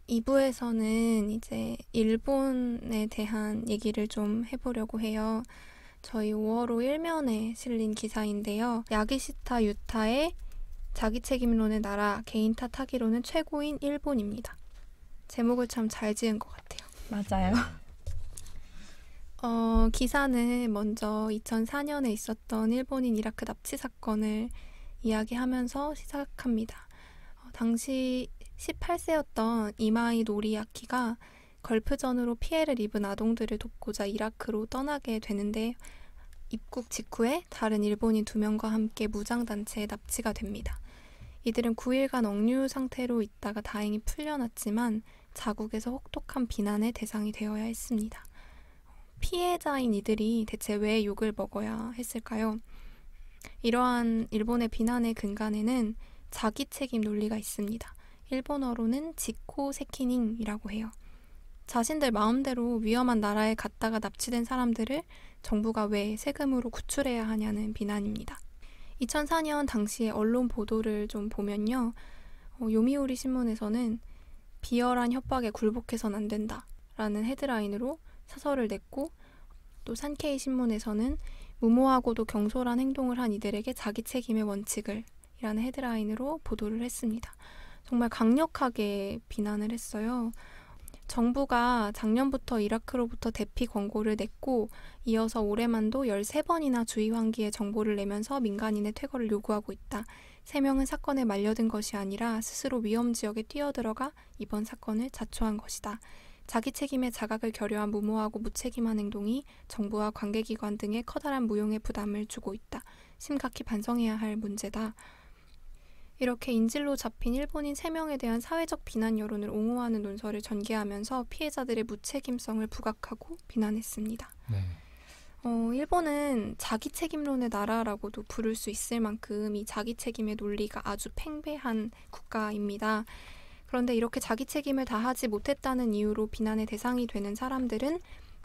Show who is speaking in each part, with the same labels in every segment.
Speaker 1: 2부에서는 이제 일본에 대한 얘기를 좀 해보려고 해요. 저희 5월호 1면에 실린 기사인데요. 야기시타 유타의 자기 책임론의 나라, 개인 탓하기로는 최고인 일본입니다. 제목을 참 잘 지은 것 같아요.
Speaker 2: 맞아요.
Speaker 1: 기사는 먼저 2004년에 있었던 일본인 이라크 납치 사건을 이야기하면서 시작합니다. 당시 18세였던 이마이 노리야키가 걸프전으로 피해를 입은 아동들을 돕고자 이라크로 떠나게 되는데 입국 직후에 다른 일본인 2명과 함께 무장단체에 납치가 됩니다. 이들은 9일간 억류 상태로 있다가 다행히 풀려났지만 자국에서 혹독한 비난의 대상이 되어야 했습니다. 피해자인 이들이 대체 왜 욕을 먹어야 했을까요? 이러한 일본의 비난의 근간에는 자기 책임 논리가 있습니다. 일본어로는 지코 세키닝이라고 해요. 자신들 마음대로 위험한 나라에 갔다가 납치된 사람들을 정부가 왜 세금으로 구출해야 하냐는 비난입니다. 2004년 당시의 언론 보도를 좀 보면요. 요미우리 신문에서는 비열한 협박에 굴복해선 안 된다 라는 헤드라인으로 사설을 냈고, 또 산케이 신문에서는 무모하고도 경솔한 행동을 한 이들에게 자기 책임의 원칙을 이라는 헤드라인으로 보도를 했습니다. 정말 강력하게 비난을 했어요. 정부가 작년부터 이라크로부터 대피 권고를 냈고 이어서 올해만도 13번이나 주의 환기에 정보를 내면서 민간인의 퇴거를 요구하고 있다. 3명은 사건에 말려든 것이 아니라 스스로 위험 지역에 뛰어들어가 이번 사건을 자초한 것이다. 자기 책임의 자각을 결여한 무모하고 무책임한 행동이 정부와 관계기관 등에 커다란 무용의 부담을 주고 있다. 심각히 반성해야 할 문제다. 이렇게 인질로 잡힌 일본인 3명에 대한 사회적 비난 여론을 옹호하는 논설을 전개하면서 피해자들의 무책임성을 부각하고 비난했습니다.
Speaker 3: 네.
Speaker 1: 일본은 자기 책임론의 나라라고도 부를 수 있을 만큼 이 자기 책임의 논리가 아주 팽배한 국가입니다. 그런데 이렇게 자기 책임을 다하지 못했다는 이유로 비난의 대상이 되는 사람들은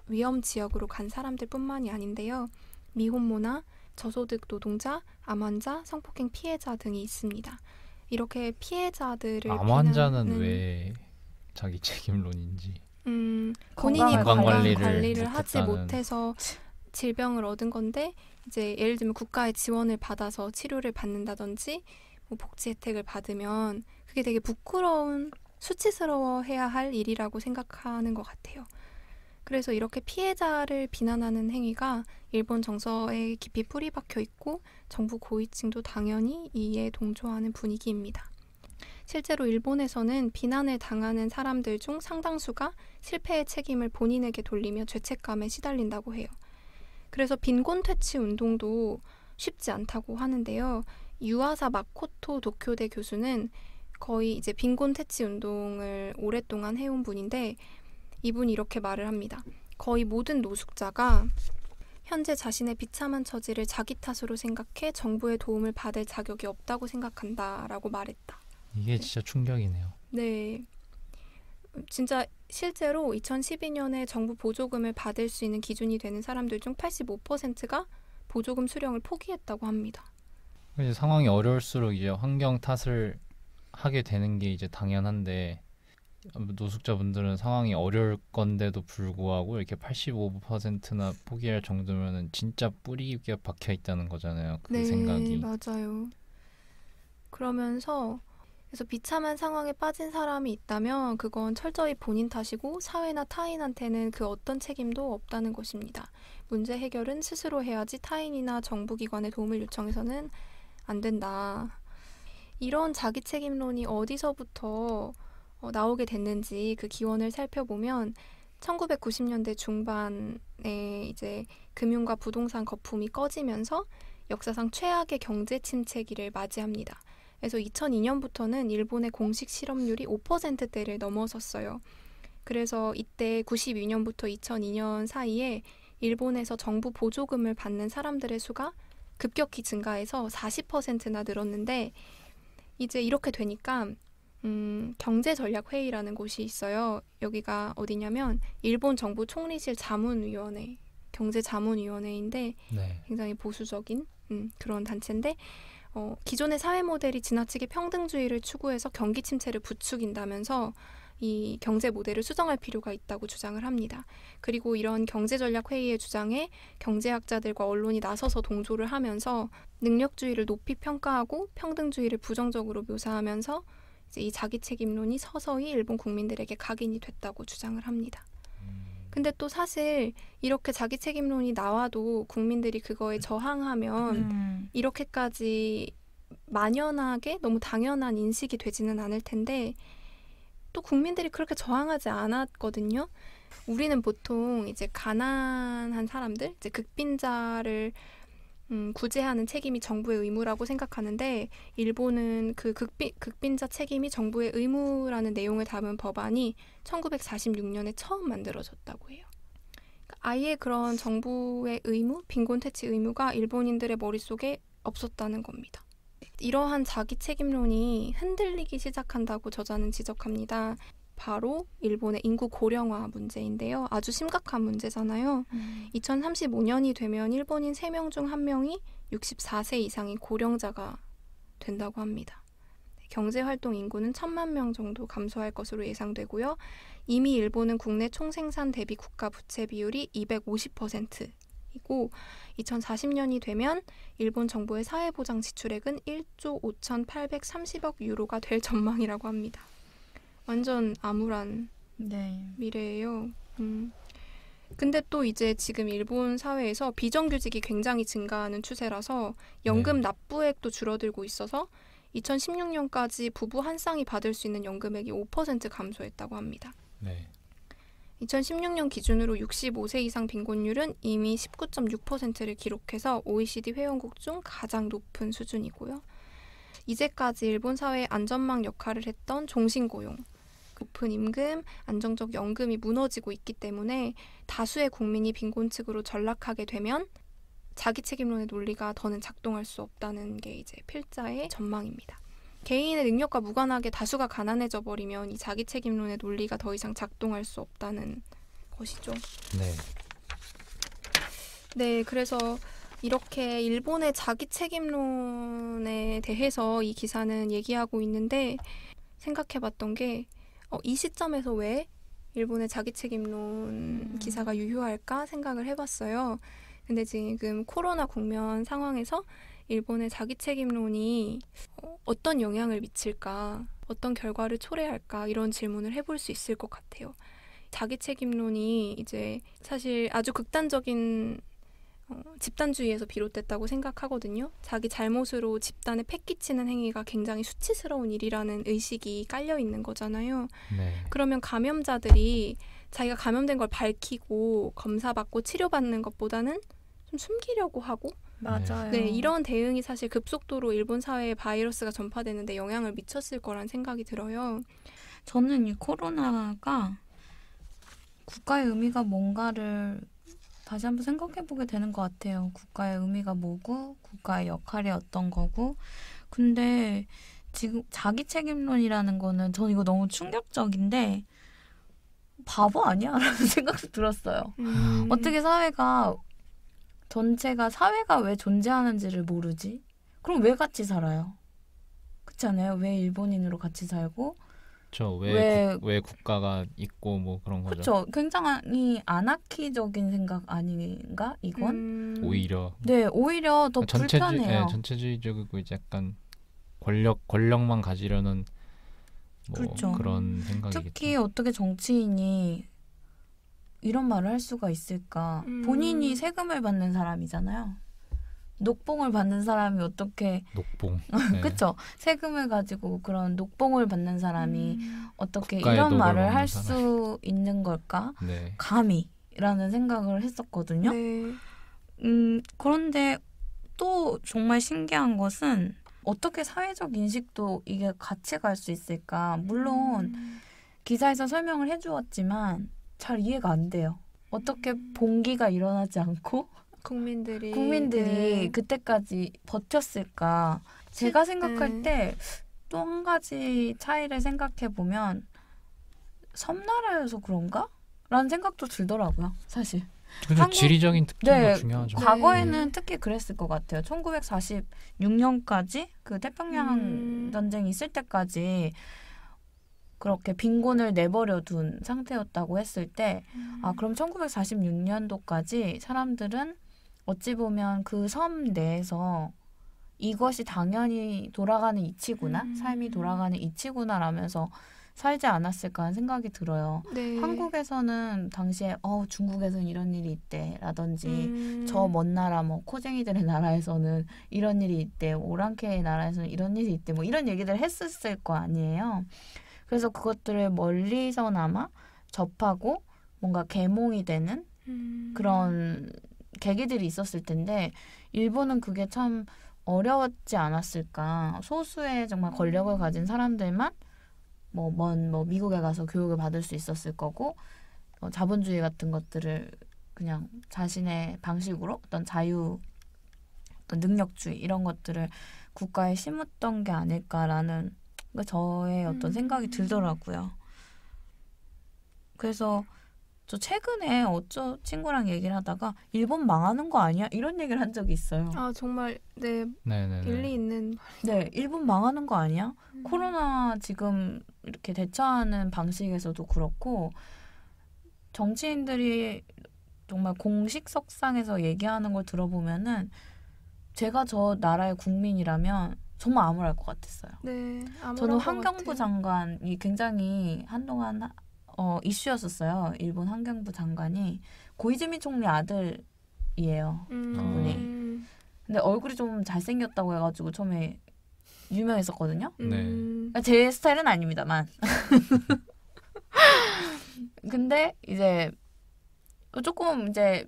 Speaker 1: 위험 지역으로 간 사람들뿐만이 아닌데요. 미혼모나 저소득 노동자, 암 환자, 성폭행 피해자 등이 있습니다. 이렇게 피해자들을
Speaker 3: 암 환자는 왜 자기 책임론인지.
Speaker 1: 본인이
Speaker 3: 건강
Speaker 1: 관리를 하지
Speaker 3: 못했다는.
Speaker 1: 못해서 질병을 얻은 건데, 이제 예를 들면 국가의 지원을 받아서 치료를 받는다든지 뭐 복지 혜택을 받으면 그게 되게 부끄러운, 수치스러워해야 할 일이라고 생각하는 것 같아요. 그래서 이렇게 피해자를 비난하는 행위가 일본 정서에 깊이 뿌리 박혀 있고 정부 고위층도 당연히 이에 동조하는 분위기입니다. 실제로 일본에서는 비난을 당하는 사람들 중 상당수가 실패의 책임을 본인에게 돌리며 죄책감에 시달린다고 해요. 그래서 빈곤 퇴치 운동도 쉽지 않다고 하는데요. 유아사 마코토 도쿄대 교수는 거의 이제 빈곤 퇴치 운동을 오랫동안 해온 분인데, 이분이 이렇게 말을 합니다. 거의 모든 노숙자가 현재 자신의 비참한 처지를 자기 탓으로 생각해 정부의 도움을 받을 자격이 없다고 생각한다라고 말했다.
Speaker 3: 이게 진짜 충격이네요.
Speaker 1: 네. 진짜 실제로 2012년에 정부 보조금을 받을 수 있는 기준이 되는 사람들 중 85%가 보조금 수령을 포기했다고 합니다.
Speaker 3: 이제 상황이 어려울수록 이제 환경 탓을 하게 되는 게 이제 당연한데, 노숙자분들은 상황이 어려울 건데도 불구하고 이렇게 85%나 포기할 정도면은 진짜 뿌리 깊게 박혀 있다는 거잖아요. 그
Speaker 1: 네,
Speaker 3: 생각이.
Speaker 1: 맞아요. 그러면서 그래서 비참한 상황에 빠진 사람이 있다면 그건 철저히 본인 탓이고 사회나 타인한테는 그 어떤 책임도 없다는 것입니다. 문제 해결은 스스로 해야지 타인이나 정부기관의 도움을 요청해서는 안 된다. 이런 자기 책임론이 어디서부터 나오게 됐는지 그 기원을 살펴보면 1990년대 중반에 이제 금융과 부동산 거품이 꺼지면서 역사상 최악의 경제 침체기를 맞이합니다. 그래서 2002년부터는 일본의 공식 실업률이 5%대를 넘어섰어요. 그래서 이때 92년부터 2002년 사이에 일본에서 정부 보조금을 받는 사람들의 수가 급격히 증가해서 40%나 늘었는데, 이제 이렇게 되니까 경제전략회의라는 곳이 있어요. 여기가 어디냐면 일본 정부 총리실 자문위원회, 경제자문위원회인데
Speaker 3: 네.
Speaker 1: 굉장히 보수적인 그런 단체인데, 기존의 사회 모델이 지나치게 평등주의를 추구해서 경기 침체를 부추긴다면서 이 경제 모델을 수정할 필요가 있다고 주장을 합니다. 그리고 이런 경제전략회의의 주장에 경제학자들과 언론이 나서서 동조를 하면서 능력주의를 높이 평가하고 평등주의를 부정적으로 묘사하면서 이제 이 자기책임론이 서서히 일본 국민들에게 각인이 됐다고 주장을 합니다. 근데 또 사실 이렇게 자기책임론이 나와도 국민들이 그거에 저항하면 이렇게까지 만연하게 너무 당연한 인식이 되지는 않을 텐데 또 국민들이 그렇게 저항하지 않았거든요. 우리는 보통 이제 가난한 사람들, 이제 극빈자를 구제하는 책임이 정부의 의무라고 생각하는데 일본은 그 극빈자 책임이 정부의 의무라는 내용을 담은 법안이 1946년에 처음 만들어졌다고 해요. 그러니까 아예 그런 정부의 의무, 빈곤 퇴치 의무가 일본인들의 머릿속에 없었다는 겁니다. 이러한 자기 책임론이 흔들리기 시작한다고 저자는 지적합니다. 바로 일본의 인구 고령화 문제인데요. 아주 심각한 문제잖아요. 2035년이 되면 일본인 3명 중 1명이 64세 이상의 고령자가 된다고 합니다. 경제활동 인구는 1,000만 명 정도 감소할 것으로 예상되고요. 이미 일본은 국내 총생산 대비 국가 부채 비율이 250%이고 2040년이 되면 일본 정부의 사회보장 지출액은 1조 5,830억 유로가 될 전망이라고 합니다. 완전 암울한 미래예요. 근데 또 이제 지금 일본 사회에서 비정규직이 굉장히 증가하는 추세라서 연금 납부액도 줄어들고 있어서 2016년까지 부부 한 쌍이 받을 수 있는 연금액이 5% 감소했다고 합니다. 2016년 기준으로 65세 이상 빈곤율은 이미 19.6%를 기록해서 OECD 회원국 중 가장 높은 수준이고요. 이제까지 일본 사회의 안전망 역할을 했던 종신고용, 높은 임금, 안정적 연금이 무너지고 있기 때문에 다수의 국민이 빈곤층으로 전락하게 되면 자기 책임론의 논리가 더는 작동할 수 없다는 게 이제 필자의 전망입니다. 개인의 능력과 무관하게 다수가 가난해져 버리면 이 자기 책임론의 논리가 더 이상 작동할 수 없다는 것이죠. 네, 그래서 이렇게 일본의 자기 책임론에 대해서 이 기사는 얘기하고 있는데 생각해봤던 게 이 시점에서 왜 일본의 자기 책임론 기사가 유효할까 생각을 해봤어요. 근데 지금 코로나 국면 상황에서 일본의 자기 책임론이 어떤 영향을 미칠까, 어떤 결과를 초래할까 이런 질문을 해볼 수 있을 것 같아요. 자기 책임론이 이제 사실 아주 극단적인 집단주의에서 비롯됐다고 생각하거든요. 자기 잘못으로 집단에 패기치는 행위가 굉장히 수치스러운 일이라는 의식이 깔려 있는 거잖아요. 그러면 감염자들이 자기가 감염된 걸 밝히고 검사받고 치료받는 것보다는 좀 숨기려고 하고
Speaker 2: 맞아요.
Speaker 1: 네, 이런 대응이 사실 급속도로 일본 사회에 바이러스가 전파되는데 영향을 미쳤을 거란 생각이 들어요.
Speaker 2: 저는 이 코로나가 국가의 의미가 뭔가를 다시 한번 생각해보게 되는 것 같아요. 국가의 의미가 뭐고 국가의 역할이 어떤 거고. 근데 지금 자기 책임론이라는 거는 저는 이거 너무 충격적인데 바보 아니야? 라는 생각도 들었어요. 어떻게 전체가 사회가 왜 존재하는지를 모르지? 그럼 왜 같이 살아요? 그렇지 않아요? 왜 일본인으로 같이 살고
Speaker 3: 왜 국가가 있고 뭐 그런 거죠.
Speaker 2: 그렇죠. 굉장히 아나키적인 생각 아닌가 이건?
Speaker 3: 오히려
Speaker 2: 오히려 더 불편해요.
Speaker 3: 전체주의적이고 이제 약간 권력만 가지려는 뭐
Speaker 2: 그렇죠.
Speaker 3: 그런 생각이겠죠.
Speaker 2: 특히 어떻게 정치인이 이런 말을 할 수가 있을까? 본인이 세금을 받는 사람이잖아요. 녹봉을 받는 사람이 어떻게
Speaker 3: 녹봉
Speaker 2: 그렇죠. 세금을 가지고 그런 녹봉을 받는 사람이 어떻게
Speaker 3: 국가의
Speaker 2: 이런
Speaker 3: 녹을
Speaker 2: 말을
Speaker 3: 먹는
Speaker 2: 할
Speaker 3: 사람.
Speaker 2: 수 있는 걸까? 감히라는 생각을 했었거든요. 그런데 또 정말 신기한 것은 어떻게 사회적 인식도 이게 같이 갈 수 있을까? 물론 기사에서 설명을 해주었지만 잘 이해가 안 돼요. 어떻게 봉기가 일어나지 않고 국민들이
Speaker 1: 네.
Speaker 2: 그때까지 버텼을까? 제가 생각할 때 또 한 가지 차이를 생각해 보면 섬나라여서 그런가? 라는 생각도 들더라고요. 사실.
Speaker 3: 그죠. 지리적인 특징도 중요하죠.
Speaker 2: 과거에는 특히 그랬을 것 같아요. 1946년까지 그 태평양 전쟁이 있을 때까지 그렇게 빈곤을 내버려 둔 상태였다고 했을 때, 그럼 1946년도까지 사람들은 어찌 보면 그 섬 내에서 이것이 당연히 돌아가는 이치구나, 삶이 돌아가는 이치구나라면서 살지 않았을까 하는 생각이 들어요.
Speaker 1: 네.
Speaker 2: 한국에서는 당시에 중국에서는 이런 일이 있대 라든지 저 먼 나라 뭐 코쟁이들의 나라에서는 이런 일이 있대, 오랑캐의 나라에서는 이런 일이 있대, 뭐 이런 얘기들을 했었을 거 아니에요. 그래서 그것들을 멀리서나마 접하고 뭔가 계몽이 되는 그런 계기들이 있었을 텐데, 일본은 그게 참 어려웠지 않았을까. 소수의 정말 권력을 가진 사람들만 미국에 가서 교육을 받을 수 있었을 거고, 자본주의 같은 것들을 그냥 자신의 방식으로 어떤 자유, 어떤 능력주의 이런 것들을 국가에 심었던 게 아닐까라는 저의 어떤 생각이 들더라고요. 그래서 저 최근에 친구랑 얘기를 하다가 일본 망하는 거 아니야? 이런 얘기를 한 적이 있어요.
Speaker 1: 정말 네,
Speaker 3: 네네네.
Speaker 1: 일리 있는.
Speaker 2: 네, 일본 망하는 거 아니야? 코로나 지금 이렇게 대처하는 방식에서도 그렇고, 정치인들이 정말 공식석상에서 얘기하는 걸 들어보면은 제가 저 나라의 국민이라면 정말 암울할 것 같았어요.
Speaker 1: 네,
Speaker 2: 저는 환경부 장관이 굉장히 한동안 이슈였었어요. 일본 환경부 장관이 고이즈미 총리 아들이에요. 그분이. 근데 얼굴이 좀 잘생겼다고 해가지고 처음에 유명했었거든요.
Speaker 3: 네.
Speaker 2: 그러니까 제 스타일은 아닙니다만. 근데 이제 조금 이제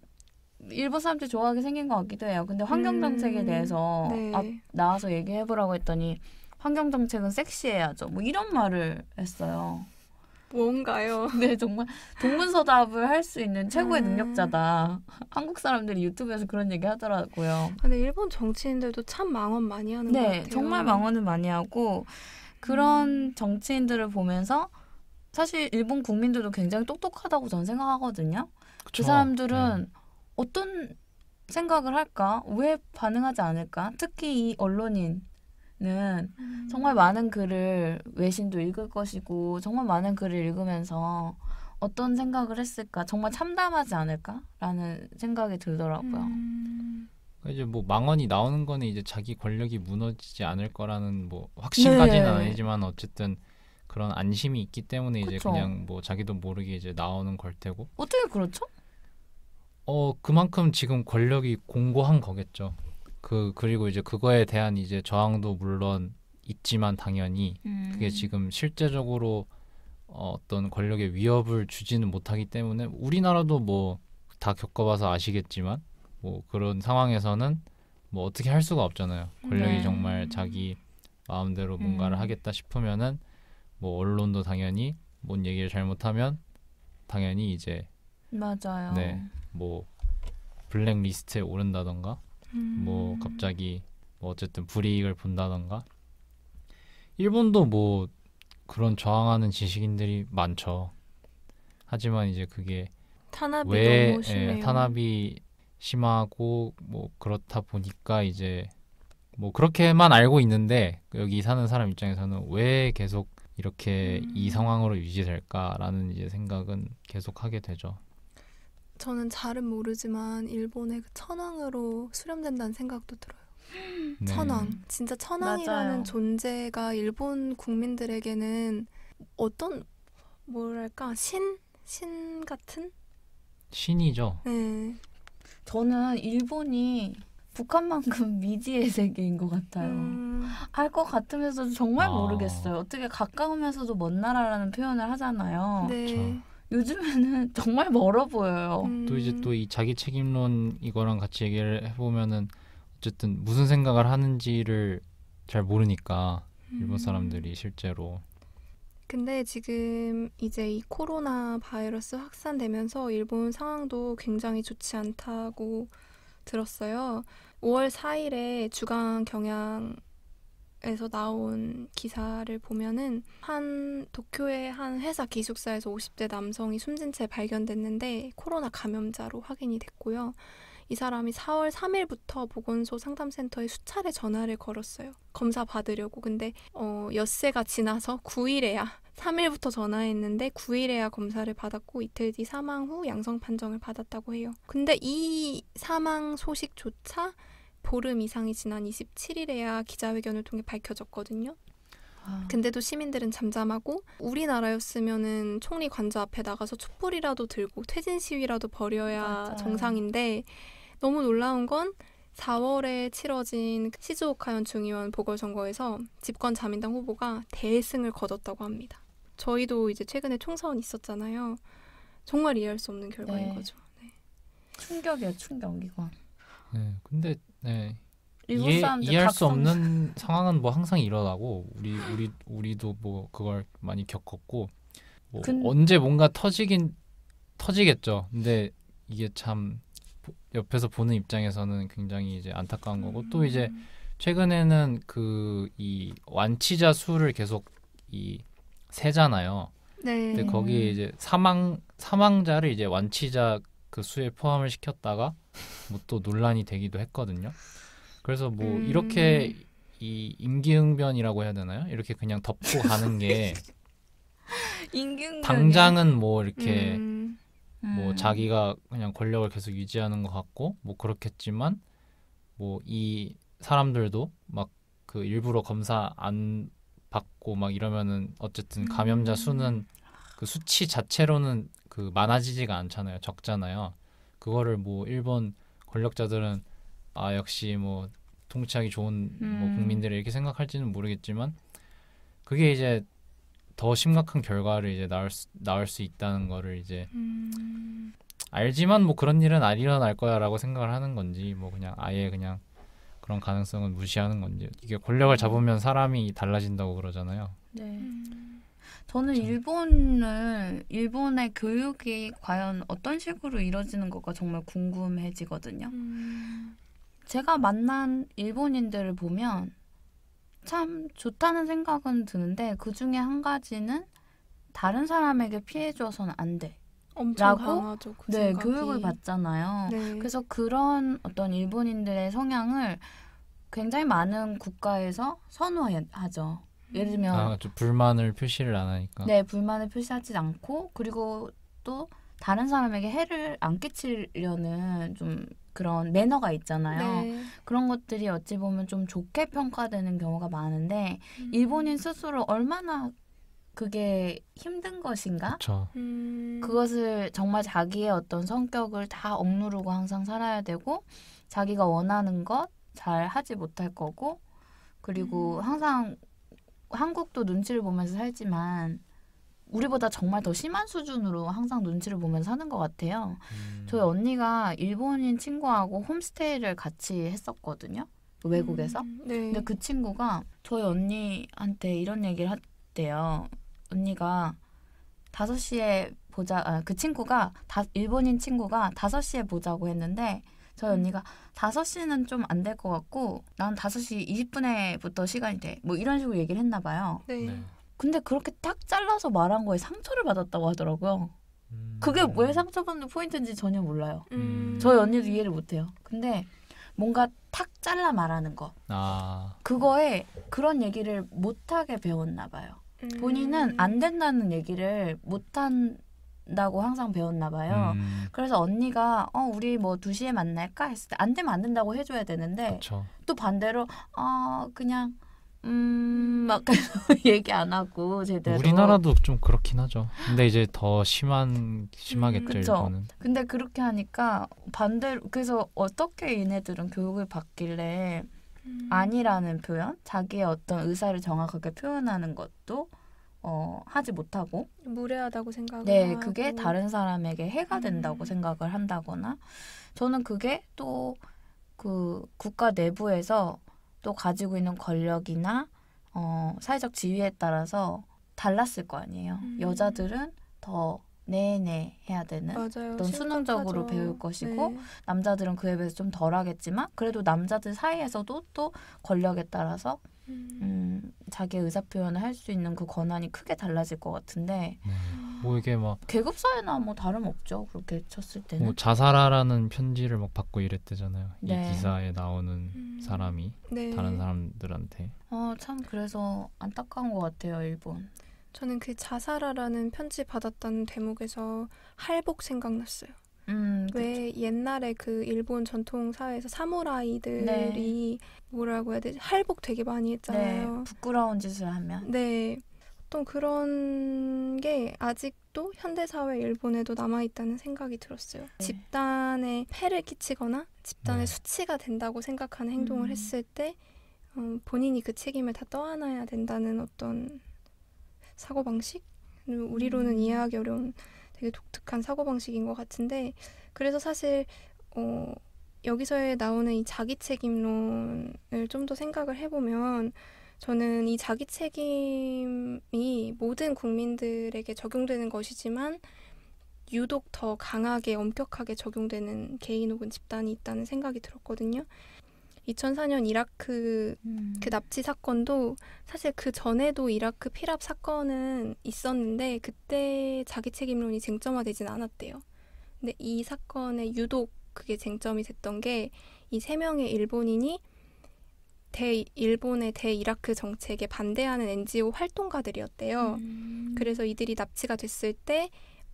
Speaker 2: 일본 사람들이 좋아하게 생긴 것 같기도 해요. 근데 환경 정책에 대해서
Speaker 1: 네.
Speaker 2: 나와서 얘기해보라고 했더니 환경 정책은 섹시해야죠. 뭐 이런 말을 했어요.
Speaker 1: 뭔가요?
Speaker 2: 네, 정말 동문서답을 할 수 있는 최고의 능력자다. 한국 사람들이 유튜브에서 그런 얘기 하더라고요.
Speaker 1: 근데 일본 정치인들도 참 망언 많이 하는 것 같아요.
Speaker 2: 네, 정말 망언을 많이 하고, 그런 정치인들을 보면서 사실 일본 국민들도 굉장히 똑똑하다고 저는 생각하거든요.
Speaker 3: 그쵸.
Speaker 2: 그 사람들은 어떤 생각을 할까? 왜 반응하지 않을까? 특히 이 언론인은 정말 많은 글을, 외신도 읽을 것이고 정말 많은 글을 읽으면서 어떤 생각을 했을까? 정말 참담하지 않을까라는 생각이 들더라고요.
Speaker 3: 이제 뭐 망언이 나오는 거는 이제 자기 권력이 무너지지 않을 거라는 뭐 확신까지는
Speaker 2: 네.
Speaker 3: 아니지만 어쨌든 그런 안심이 있기 때문에 이제
Speaker 2: 그쵸.
Speaker 3: 그냥 뭐 자기도 모르게 이제 나오는 걸 테고.
Speaker 2: 어떻게 그렇죠?
Speaker 3: 그만큼 지금 권력이 공고한 거겠죠. 그리고 이제 그거에 대한 이제 저항도 물론 있지만 당연히 그게 지금 실제적으로 어떤 권력의 위협을 주지는 못하기 때문에, 우리나라도 뭐 다 겪어봐서 아시겠지만 뭐 그런 상황에서는 뭐 어떻게 할 수가 없잖아요. 권력이
Speaker 2: 네.
Speaker 3: 정말 자기 마음대로 뭔가를 하겠다 싶으면은 뭐 언론도 당연히 뭔 얘기를 잘못하면 당연히 이제
Speaker 2: 맞아요.
Speaker 3: 네, 뭐 블랙리스트에 오른다던가 뭐 갑자기 뭐 어쨌든 불이익을 본다던가. 일본도 뭐 그런 저항하는 지식인들이 많죠. 하지만 이제 그게
Speaker 1: 탄압이
Speaker 3: 왜
Speaker 1: 너무 심해요.
Speaker 3: 탄압이 심하고 뭐 그렇다 보니까 이제 뭐 그렇게만 알고 있는데, 여기 사는 사람 입장에서는 왜 계속 이렇게 이 상황으로 유지될까라는 이제 생각은 계속 하게 되죠.
Speaker 1: 저는 잘은 모르지만 일본의 그 천황으로 수렴된다는 생각도 들어요.
Speaker 3: 네.
Speaker 1: 천황. 진짜 천황이라는
Speaker 2: 맞아요.
Speaker 1: 존재가 일본 국민들에게는 어떤, 뭐랄까, 신 같은?
Speaker 3: 신이죠.
Speaker 1: 네.
Speaker 2: 저는 일본이 북한만큼 미지의 세계인 것 같아요. 알 것 같으면서도 정말 모르겠어요. 어떻게 가까우면서도 먼 나라라는 표현을 하잖아요.
Speaker 1: 네.
Speaker 3: 그쵸.
Speaker 2: 요즘에는 정말 멀어 보여요.
Speaker 3: 또 이제 또 이 자기 책임론 이거랑 같이 얘기를 해보면은 어쨌든 무슨 생각을 하는지를 잘 모르니까 일본 사람들이 실제로.
Speaker 1: 근데 지금 이제 이 코로나 바이러스 확산되면서 일본 상황도 굉장히 좋지 않다고 들었어요. 5월 4일에 주간 경향에서 나온 기사를 보면은 도쿄의 한 회사 기숙사에서 50대 남성이 숨진 채 발견됐는데 코로나 감염자로 확인이 됐고요. 이 사람이 4월 3일부터 보건소 상담센터에 수차례 전화를 걸었어요. 검사 받으려고. 근데 엿새가 지나서 9일에야 3일부터 전화했는데 9일에야 검사를 받았고 이틀 뒤 사망 후 양성 판정을 받았다고 해요. 근데 이 사망 소식조차 보름 이상이 지난 27일에야 기자회견을 통해 밝혀졌거든요. 근데도 시민들은 잠잠하고 우리나라였으면은 총리 관저 앞에 나가서 촛불이라도 들고 퇴진 시위라도 벌여야
Speaker 2: 맞아요.
Speaker 1: 정상인데 너무 놀라운 건 4월에 치러진 시즈오카현 중의원 보궐선거에서 집권 자민당 후보가 대승을 거뒀다고 합니다. 저희도 이제 최근에 총선 있었잖아요. 정말 이해할 수 없는 결과인
Speaker 2: 네.
Speaker 1: 거죠. 네.
Speaker 2: 충격이에요, 충격 이건.
Speaker 3: 네, 근데 네.
Speaker 2: 일본 사람들
Speaker 3: 이해할 수
Speaker 2: 각성-
Speaker 3: 없는 상황은 뭐 항상 일어나고 우리도 뭐 그걸 많이 겪었고 뭐 언제 뭔가 터지겠죠. 근데 이게 참 옆에서 보는 입장에서는 굉장히 이제 안타까운 거고 또 이제 최근에는 그 이 완치자 수를 계속 이 세잖아요.
Speaker 1: 네.
Speaker 3: 근데 거기에 이제 사망자를 이제 완치자 그 수에 포함을 시켰다가 뭐 또 논란이 되기도 했거든요. 그래서 뭐 이렇게 이 임기응변이라고 해야 되나요? 이렇게 그냥 덮고 가는 게 당장은 뭐 이렇게 뭐 자기가 그냥 권력을 계속 유지하는 것 같고 뭐 그렇겠지만 뭐 이 사람들도 막 그 일부러 검사 안 받고 막 이러면은 어쨌든 감염자 수는 그 수치 자체로는 그 많아지지가 않잖아요. 적잖아요. 그거를 뭐 일본 권력자들은 아 역시 뭐 통치하기 좋은 뭐 국민들이 이렇게 생각할지는 모르겠지만 그게 이제 더 심각한 결과를 이제 낳을 수 있다는 거를 이제 알지만 뭐 그런 일은 안 일어날 거야라고 생각을 하는 건지 뭐 그냥 아예 그냥 그런 가능성은 무시하는 건지 이게 권력을 잡으면 사람이 달라진다고 그러잖아요.
Speaker 2: 네. 저는
Speaker 3: 참.
Speaker 2: 일본의 교육이 과연 어떤 식으로 이루어지는 것가 정말 궁금해지거든요. 제가 만난 일본인들을 보면 참 좋다는 생각은 드는데 그 중에 한 가지는 다른 사람에게 피해 줘서는 안 돼.
Speaker 1: 엄청
Speaker 2: 라고?
Speaker 1: 강하죠. 그
Speaker 2: 네,
Speaker 1: 생각이.
Speaker 2: 교육을 받잖아요.
Speaker 1: 네.
Speaker 2: 그래서 그런 어떤 일본인들의 성향을 굉장히 많은 국가에서 선호하죠. 예를 들면
Speaker 3: 아, 좀 불만을 표시를 안 하니까.
Speaker 2: 네, 불만을 표시하지 않고 그리고 또 다른 사람에게 해를 안 끼치려는 좀 그런 매너가 있잖아요.
Speaker 1: 네.
Speaker 2: 그런 것들이 어찌 보면 좀 좋게 평가되는 경우가 많은데 일본인 스스로 얼마나 그게 힘든 것인가?
Speaker 3: 그렇죠.
Speaker 2: 그것을 정말 자기의 어떤 성격을 다 억누르고 항상 살아야 되고 자기가 원하는 것 잘 하지 못할 거고 그리고 항상 한국도 눈치를 보면서 살지만 우리보다 정말 더 심한 수준으로 항상 눈치를 보면서 사는 것 같아요. 저희 언니가 일본인 친구하고 홈스테이를 같이 했었거든요. 외국에서.
Speaker 1: 네.
Speaker 2: 근데 그 친구가 저희 언니한테 이런 얘기를 했대요. 언니가 5시에 보자. 그 친구가 일본인 친구가 5시에 보자고 했는데 저희 언니가 5시는 좀 안 될 것 같고 난 5시 20분에부터 시간이 돼. 뭐 이런 식으로 얘기를 했나 봐요.
Speaker 1: 네.
Speaker 3: 네.
Speaker 2: 근데 그렇게 딱 잘라서 말한 거에 상처를 받았다고 하더라고요. 그게 왜 상처받는 포인트인지 전혀 몰라요. 저희 언니도 이해를 못해요. 근데 뭔가 탁 잘라 말하는 거.
Speaker 3: 아,
Speaker 2: 그거에 그런 얘기를 못하게 배웠나 봐요. 본인은 안 된다는 얘기를 못한다고 항상 배웠나 봐요. 그래서 언니가 우리 뭐 2시에 만날까 했을 때 안 되면 안 된다고 해줘야 되는데
Speaker 3: 그렇죠.
Speaker 2: 또 반대로 그냥 막 얘기 안 하고 제대로.
Speaker 3: 우리나라도 좀 그렇긴 하죠. 근데 이제 더 심하겠죠,
Speaker 2: 그쵸.
Speaker 3: 일본은.
Speaker 2: 근데 그렇게 하니까 반대로 그래서 어떻게 얘네들은 교육을 받길래 아니라는 표현, 자기의 어떤 의사를 정확하게 표현하는 것도 하지 못하고
Speaker 1: 무례하다고 생각을
Speaker 2: 네,
Speaker 1: 하고.
Speaker 2: 그게 다른 사람에게 해가 된다고 생각을 한다거나 저는 그게 또 그 국가 내부에서 또 가지고 있는 권력이나 사회적 지위에 따라서 달랐을 거 아니에요. 여자들은 더 내내 해야 되는
Speaker 1: 맞아요.
Speaker 2: 어떤 수능적으로
Speaker 1: 심각하죠.
Speaker 2: 배울 것이고
Speaker 1: 네.
Speaker 2: 남자들은 그에 비해서 좀 덜하겠지만 그래도 남자들 사이에서도 또 권력에 따라서 자기의 의사표현을 할 수 있는 그 권한이 크게 달라질 것 같은데
Speaker 3: 네. 뭐 이게 막
Speaker 2: 계급 사회나 뭐 다름없죠. 그렇게 쳤을 때는.
Speaker 3: 뭐 자살하라는 편지를 막 받고 이랬대잖아요.
Speaker 2: 네.
Speaker 3: 이 기사에 나오는 사람이
Speaker 1: 네.
Speaker 3: 다른 사람들한테.
Speaker 2: 참 그래서 안타까운 것 같아요, 일본.
Speaker 1: 저는 그 자살하라는 편지 받았다는 대목에서 할복 생각났어요. 왜 옛날에 그 일본 전통 사회에서 사무라이들이 뭐라고 해야 되지? 할복 되게 많이 했잖아요.
Speaker 2: 네, 부끄러운 짓을 하면.
Speaker 1: 네. 어떤 그런 게 아직도 현대사회 일본에도 남아있다는 생각이 들었어요.
Speaker 2: 네.
Speaker 1: 집단에 폐를 끼치거나 집단의
Speaker 3: 네.
Speaker 1: 수치가 된다고 생각하는 행동을 했을 때 본인이 그 책임을 다 떠안아야 된다는 어떤 사고방식? 우리로는 이해하기 어려운 되게 독특한 사고방식인 것 같은데 그래서 사실 여기서 나오는 이 자기 책임론을 좀 더 생각을 해보면 저는 이 자기 책임이 모든 국민들에게 적용되는 것이지만 유독 더 강하게 엄격하게 적용되는 개인 혹은 집단이 있다는 생각이 들었거든요. 2004년 이라크 그 납치 사건도 사실 그 전에도 이라크 피랍 사건은 있었는데 그때 자기 책임론이 쟁점화되진 않았대요. 근데 이 사건에 유독 그게 쟁점이 됐던 게 이 3명의 일본인이 일본의 대이라크 정책에 반대하는 NGO 활동가들이었대요. 그래서 이들이 납치가 됐을 때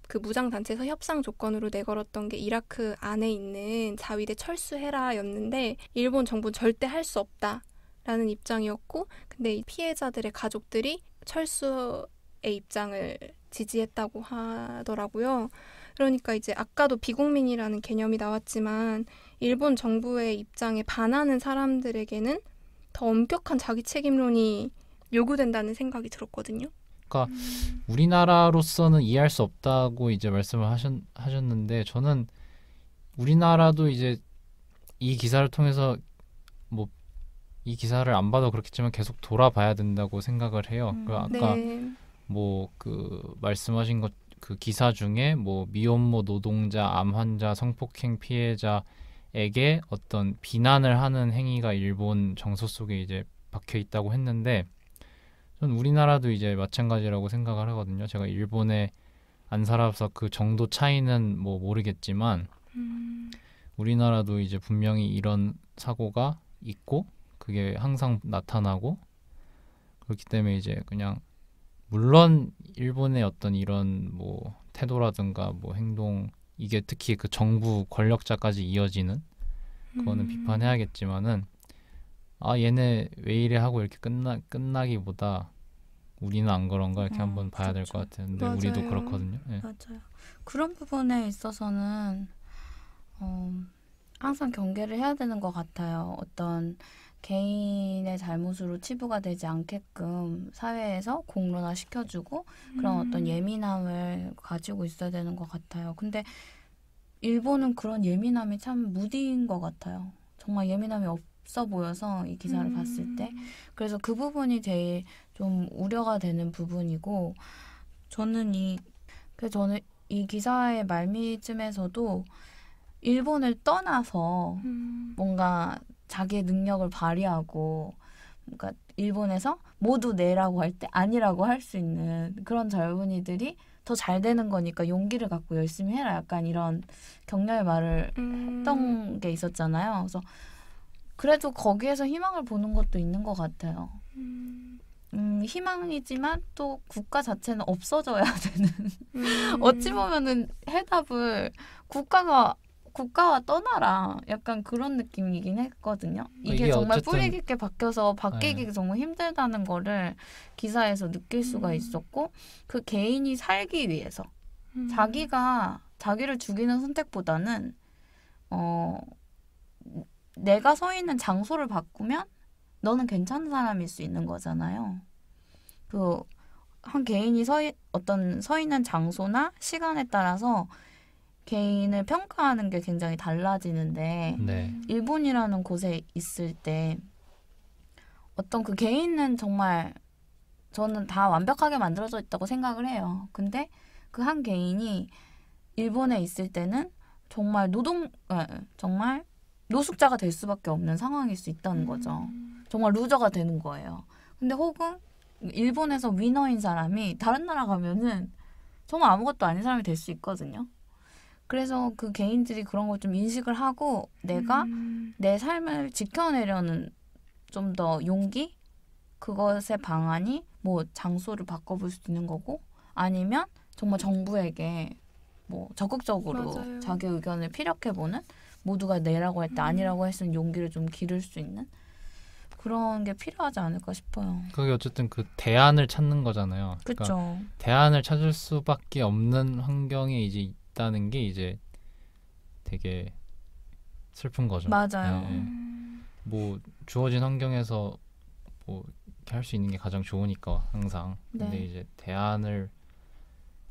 Speaker 1: 그 무장단체에서 협상 조건으로 내걸었던 게 이라크 안에 있는 자위대 철수해라였는데 일본 정부는 절대 할 수 없다라는 입장이었고 근데 이 피해자들의 가족들이 철수의 입장을 지지했다고 하더라고요. 그러니까 이제 아까도 비국민이라는 개념이 나왔지만 일본 정부의 입장에 반하는 사람들에게는 더 엄격한 자기 책임론이 요구된다는 생각이 들었거든요.
Speaker 3: 그러니까 우리나라로서는 이해할 수 없다고 이제 말씀을 하셨는데 저는 우리나라도 이제 이 기사를 통해서 뭐 이 기사를 안 봐도 그렇겠지만 계속 돌아봐야 된다고 생각을 해요. 아까
Speaker 1: 네.
Speaker 3: 뭐 그 말씀하신 것 그 기사 중에 뭐 미혼모 노동자, 암 환자, 성폭행 피해자에게 어떤 비난을 하는 행위가 일본 정서 속에 이제 박혀 있다고 했는데 전 우리나라도 이제 마찬가지라고 생각을 하거든요. 제가 일본에 안 살아서 그 정도 차이는 뭐 모르겠지만 우리나라도 이제 분명히 이런 사고가 있고 그게 항상 나타나고 그렇기 때문에 이제 그냥 물론 일본의 어떤 이런 뭐 태도라든가 뭐 행동 이게 특히 그 정부 권력자까지 이어지는 그거는 비판해야겠지만은 아 얘네 왜 이래 하고 이렇게 끝나기보다 우리는 안 그런가 이렇게 한번 봐야 될 것 같아요. 근데
Speaker 1: 맞아요.
Speaker 3: 우리도 그렇거든요. 네.
Speaker 2: 맞아요. 그런 부분에 있어서는 항상 경계를 해야 되는 것 같아요. 어떤 개인의 잘못으로 치부가 되지 않게끔 사회에서 공론화 시켜주고 그런 어떤 예민함을 가지고 있어야 되는 것 같아요. 근데 일본은 그런 예민함이 참 무디인 것 같아요. 정말 예민함이 없어 보여서 이 기사를 봤을 때. 그래서 그 부분이 제일 좀 우려가 되는 부분이고 저는 이 기사의 말미쯤에서도 일본을 떠나서 뭔가 자기의 능력을 발휘하고 뭔가 일본에서 모두 네라고 할 때 아니라고 할 수 있는 그런 젊은이들이 더 잘 되는 거니까 용기를 갖고 열심히 해라. 약간 이런 격려의 말을 했던 게 있었잖아요. 그래서 그래도 거기에서 희망을 보는 것도 있는 것 같아요. 희망이지만 또 국가 자체는 없어져야 되는 어찌 보면은 해답을 국가와 떠나라 약간 그런 느낌이긴 했거든요. 이게 정말
Speaker 3: 어쨌든,
Speaker 2: 뿌리 깊게 박혀서 바뀌기 정말 힘들다는 거를 기사에서 느낄 수가 있었고 그 개인이 살기 위해서 자기가 자기를 죽이는 선택보다는 내가 서 있는 장소를 바꾸면 너는 괜찮은 사람일 수 있는 거잖아요. 그 한 개인이 서 있는 장소나 시간에 따라서 개인을 평가하는 게 굉장히 달라지는데
Speaker 3: 네.
Speaker 2: 일본이라는 곳에 있을 때 어떤 그 개인은 정말 저는 다 완벽하게 만들어져 있다고 생각을 해요. 근데 그 한 개인이 일본에 있을 때는 정말 정말 노숙자가 될 수밖에 없는 상황일 수 있다는 거죠. 정말 루저가 되는 거예요. 근데 혹은 일본에서 위너인 사람이 다른 나라 가면은 정말 아무것도 아닌 사람이 될 수 있거든요. 그래서 그 개인들이 그런 걸 좀 인식을 하고 내가 내 삶을 지켜내려는 좀 더 용기? 그것의 방안이 뭐 장소를 바꿔볼 수도 있는 거고 아니면 정말 정부에게 뭐 적극적으로
Speaker 1: 맞아요.
Speaker 2: 자기 의견을 피력해보는 모두가 네라고 할 때 아니라고 할 수 있는 용기를 좀 기를 수 있는 그런 게 필요하지 않을까 싶어요.
Speaker 3: 그게 어쨌든 그 대안을 찾는 거잖아요. 그러니까
Speaker 2: 그렇죠.
Speaker 3: 대안을 찾을 수밖에 없는 환경에 이제 있다는 게 이제 되게 슬픈 거죠.
Speaker 2: 맞아요.
Speaker 3: 네. 뭐 주어진 환경에서 뭐 이렇게 할 수 있는 게 가장 좋으니까 항상. 근데
Speaker 2: 네.
Speaker 3: 이제 대안을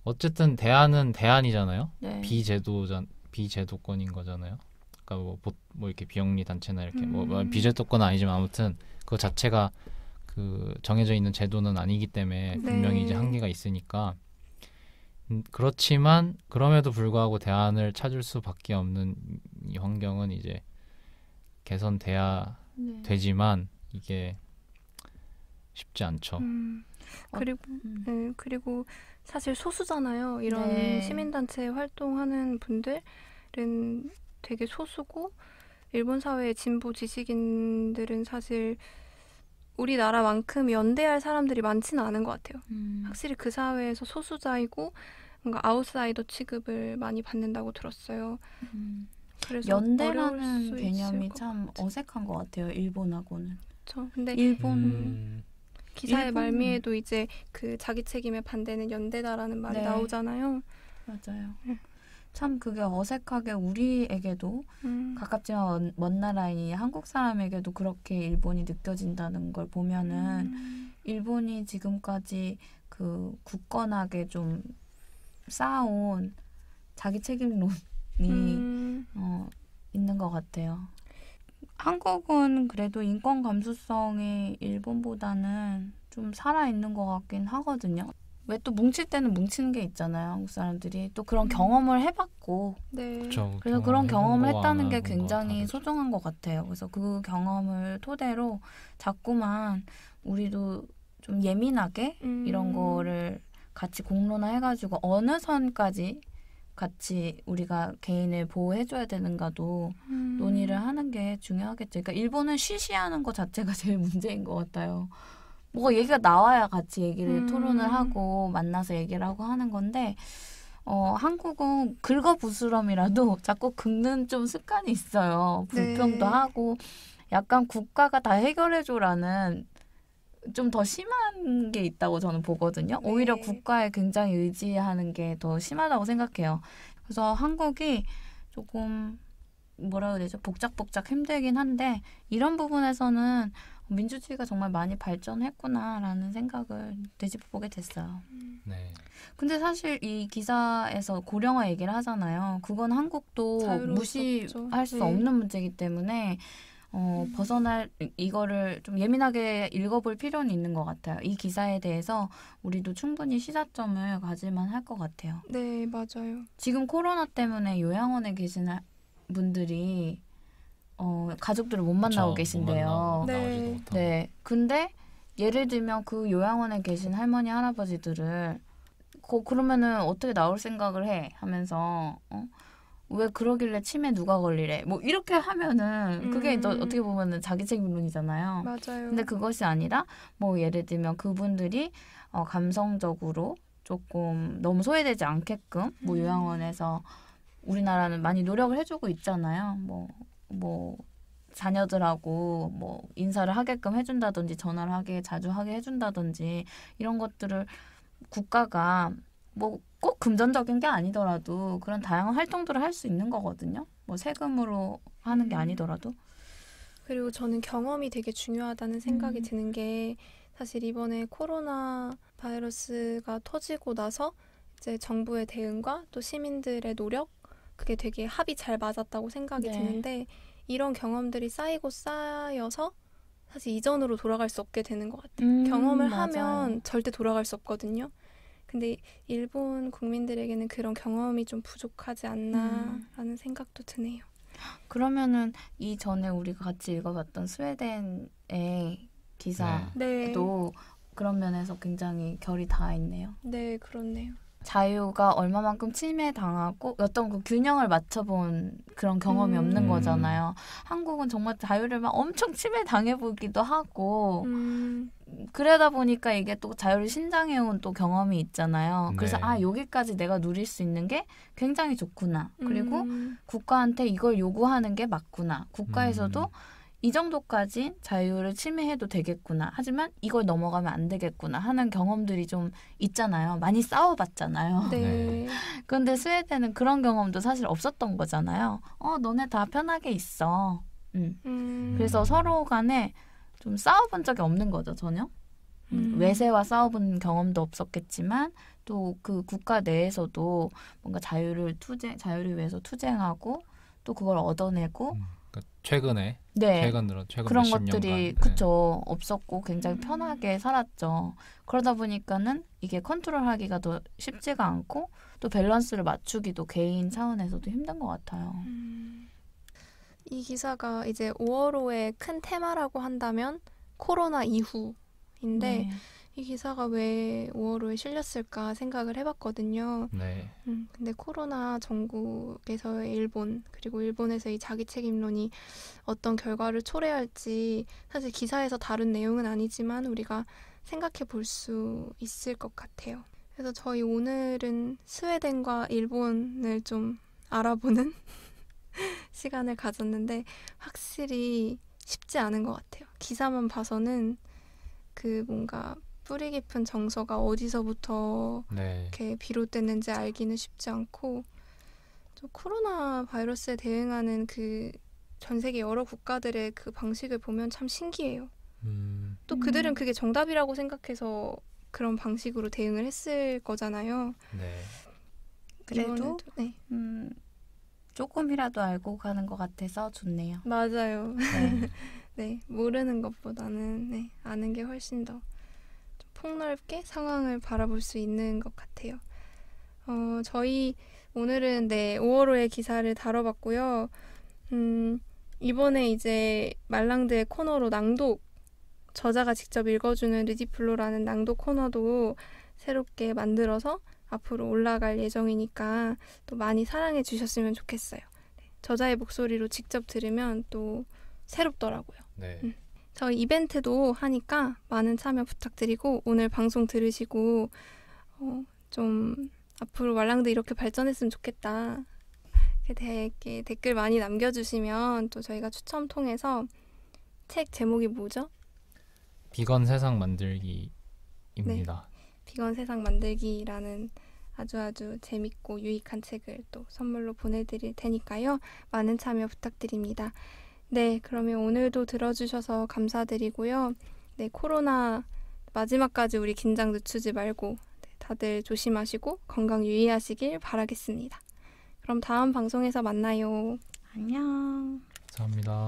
Speaker 3: 어쨌든 대안은 대안이잖아요.
Speaker 2: 네.
Speaker 3: 비제도권인 거잖아요. 그러니까 뭐 이렇게 비영리 단체나 이렇게 뭐
Speaker 1: 음.
Speaker 3: 비제도권은 아니지만 아무튼 그 자체가 그 정해져 있는 제도는 아니기 때문에 분명히
Speaker 1: 네.
Speaker 3: 이제 한계가 있으니까 그렇지만 그럼에도 불구하고 대안을 찾을 수밖에 없는 이 환경은 이제 개선돼야
Speaker 2: 네.
Speaker 3: 되지만 이게 쉽지 않죠.
Speaker 1: 그리고 네, 그리고 사실 소수잖아요. 이런
Speaker 2: 네.
Speaker 1: 시민단체 활동하는 분들은 되게 소수고 일본 사회의 진보 지식인들은 사실 우리나라만큼 연대할 사람들이 많지는 않은 것 같아요. 확실히 그 사회에서 소수자이고 뭔가 아웃사이더 취급을 많이 받는다고 들었어요. 그래서 어려울
Speaker 2: 연대라는
Speaker 1: 수
Speaker 2: 개념이
Speaker 1: 있을 것
Speaker 2: 참
Speaker 1: 같아요.
Speaker 2: 어색한 것 같아요. 일본하고는.
Speaker 1: 그렇죠. 근데
Speaker 2: 일본
Speaker 1: 기사의
Speaker 2: 일본은-
Speaker 1: 말미에도 이제 그 자기 책임에 반대는 연대다라는 말이
Speaker 2: 네.
Speaker 1: 나오잖아요.
Speaker 2: 맞아요.
Speaker 1: 네.
Speaker 2: 참 그게 어색하게 우리에게도 가깝지만 먼 나라인 한국 사람에게도 그렇게 일본이 느껴진다는 걸 보면은 일본이 지금까지 그 굳건하게 좀 쌓아온 자기 책임론이 있는 것 같아요. 한국은 그래도 인권 감수성이 일본보다는 좀 살아있는 것 같긴 하거든요. 왜 또 뭉칠 때는 뭉치는 게 있잖아요. 한국 사람들이 또 그런 경험을 해봤고
Speaker 3: 네.
Speaker 2: 그래서 그런 경험을 했다는 게 굉장히 소중한 것 같아요. 그래서 그 경험을 토대로 자꾸만 우리도 좀 예민하게 이런 거를 같이 공론화해가지고 어느 선까지 같이 우리가 개인을 보호해줘야 되는가도 논의를 하는 게 중요하겠죠. 그러니까 일본은 쉬쉬하는 것 자체가 제일 문제인 것 같아요. 뭐가 얘기가 나와야 같이 얘기를 토론을 하고 만나서 얘기를 하고 하는 건데 한국은 긁어부스럼이라도 자꾸 긁는 좀 습관이 있어요. 불평도
Speaker 1: 네.
Speaker 2: 하고 약간 국가가 다 해결해줘라는 좀 더 심한 게 있다고 저는 보거든요.
Speaker 1: 네.
Speaker 2: 오히려 국가에 굉장히 의지하는 게 더 심하다고 생각해요. 그래서 한국이 조금 뭐라 해야 되죠? 복작복작 힘들긴 한데 이런 부분에서는 민주주의가 정말 많이 발전했구나라는 생각을 되짚어보게 됐어요.
Speaker 3: 네.
Speaker 2: 근데 사실 이 기사에서 고령화 얘기를 하잖아요. 그건 한국도
Speaker 1: 자유로울
Speaker 2: 무시할
Speaker 1: 수 없죠.
Speaker 2: 수
Speaker 1: 네.
Speaker 2: 없는 문제이기 때문에 벗어날 이거를 좀 예민하게 읽어볼 필요는 있는 것 같아요. 이 기사에 대해서 우리도 충분히 시사점을 가질만 할 것 같아요.
Speaker 1: 네, 맞아요.
Speaker 2: 지금 코로나 때문에 요양원에 계신 분들이 가족들을 못 만나고 계신데요.
Speaker 1: 네.
Speaker 2: 네. 근데 예를 들면 그 요양원에 계신 할머니 할아버지들을 그러면은 어떻게 나올 생각을 해 하면서 왜 그러길래 치매 누가 걸리래 뭐 이렇게 하면은 그게 또 어떻게 보면은 자기 책임론이잖아요.
Speaker 1: 맞아요.
Speaker 2: 근데 그것이 아니라 뭐 예를 들면 그분들이 감성적으로 조금 너무 소외되지 않게끔 뭐 요양원에서 우리나라는 많이 노력을 해주고 있잖아요. 뭐 자녀들하고 뭐 인사를 하게끔 해준다든지 전화를 하게 자주 하게 해준다든지 이런 것들을 국가가 뭐 꼭 금전적인 게 아니더라도 그런 다양한 활동들을 할 수 있는 거거든요. 뭐 세금으로 하는 게 아니더라도.
Speaker 1: 그리고 저는 경험이 되게 중요하다는 생각이 드는 게 사실 이번에 코로나 바이러스가 터지고 나서 이제 정부의 대응과 또 시민들의 노력 그게 되게 합이 잘 맞았다고 생각이
Speaker 2: 네.
Speaker 1: 드는데 이런 경험들이 쌓이고 쌓여서 사실 이전으로 돌아갈 수 없게 되는 것 같아요. 경험을
Speaker 2: 맞아요.
Speaker 1: 하면 절대 돌아갈 수 없거든요. 근데 일본 국민들에게는 그런 경험이 좀 부족하지 않나라는 생각도 드네요.
Speaker 2: 그러면은 이전에 우리가 같이 읽어봤던 스웨덴의 기사도
Speaker 1: 네.
Speaker 2: 그런 면에서 굉장히 결이 닿아 있네요.
Speaker 1: 네, 그렇네요.
Speaker 2: 자유가 얼마만큼 침해당하고 어떤 그 균형을 맞춰본 그런 경험이 없는 거잖아요. 한국은 정말 자유를 막 엄청 침해당해보기도 하고 그러다 보니까 이게 또 자유를 신장해온 또 경험이 있잖아요. 그래서
Speaker 3: 네.
Speaker 2: 여기까지 내가 누릴 수 있는 게 굉장히 좋구나. 그리고 국가한테 이걸 요구하는 게 맞구나. 국가에서도 이 정도까지 자유를 침해해도 되겠구나. 하지만 이걸 넘어가면 안 되겠구나 하는 경험들이 좀 있잖아요. 많이 싸워봤잖아요.
Speaker 1: 네.
Speaker 2: 그런데 스웨덴은 그런 경험도 사실 없었던 거잖아요. 너네 다 편하게 있어. 그래서 서로 간에 좀 싸워본 적이 없는 거죠, 전혀. 외세와 싸워본 경험도 없었겠지만 또 그 국가 내에서도 뭔가 자유를 위해서 투쟁하고 또 그걸 얻어내고
Speaker 3: 그러니까 최근에
Speaker 2: 네.
Speaker 3: 최근
Speaker 2: 그런
Speaker 3: 몇십
Speaker 2: 것들이
Speaker 3: 년간,
Speaker 2: 그쵸 없었고 굉장히 편하게 살았죠. 그러다 보니까는 이게 컨트롤하기가 더 쉽지가 않고 또 밸런스를 맞추기도 개인 차원에서도 힘든 것 같아요.
Speaker 1: 이 기사가 이제 5월호의 큰 테마라고 한다면 코로나 이후인데
Speaker 2: 네.
Speaker 1: 이 기사가 왜 5월호에 실렸을까 생각을 해봤거든요.
Speaker 3: 네.
Speaker 1: 근데 코로나 전국에서의 일본 그리고 일본에서의 자기 책임론이 어떤 결과를 초래할지 사실 기사에서 다룬 내용은 아니지만 우리가 생각해 볼 수 있을 것 같아요. 그래서 저희 오늘은 스웨덴과 일본을 좀 알아보는 시간을 가졌는데 확실히 쉽지 않은 것 같아요. 기사만 봐서는 그 뭔가 뿌리 깊은 정서가 어디서부터
Speaker 3: 네.
Speaker 1: 이렇게 비롯됐는지 알기는 쉽지 않고 또 코로나 바이러스에 대응하는 그 전 세계 여러 국가들의 그 방식을 보면 참 신기해요. 또 그들은 그게 정답이라고 생각해서 그런 방식으로 대응을 했을 거잖아요.
Speaker 3: 네.
Speaker 2: 그래도
Speaker 1: 네.
Speaker 2: 조금이라도 알고 가는 것 같아서 좋네요.
Speaker 1: 맞아요.
Speaker 2: 네.
Speaker 1: 네, 모르는 것보다는 네, 아는 게 훨씬 더 폭넓게 상황을 바라볼 수 있는 것 같아요. 저희 오늘은 5월호의 기사를 다뤄봤고요. 이번에 이제 말랑드의 코너로 낭독, 저자가 직접 읽어주는 르디플로라는 낭독 코너도 새롭게 만들어서 앞으로 올라갈 예정이니까 또 많이 사랑해 주셨으면 좋겠어요. 저자의 목소리로 직접 들으면 또 새롭더라고요.
Speaker 3: 네.
Speaker 1: 저희 이벤트도 하니까 많은 참여 부탁드리고 오늘 방송 들으시고 좀 앞으로 말랑드 이렇게 발전했으면 좋겠다. 이렇게 댓글 많이 남겨주시면 또 저희가 추첨 통해서 책 제목이 뭐죠?
Speaker 3: 비건 세상 만들기입니다.
Speaker 1: 비건 세상 만들기라는 아주 재밌고 유익한 책을 또 선물로 보내드릴 테니까요. 많은 참여 부탁드립니다. 네, 그러면 오늘도 들어주셔서 감사드리고요. 네, 코로나 마지막까지 우리 긴장 늦추지 말고 다들 조심하시고 건강 유의하시길 바라겠습니다. 그럼 다음 방송에서 만나요.
Speaker 2: 안녕.
Speaker 3: 감사합니다.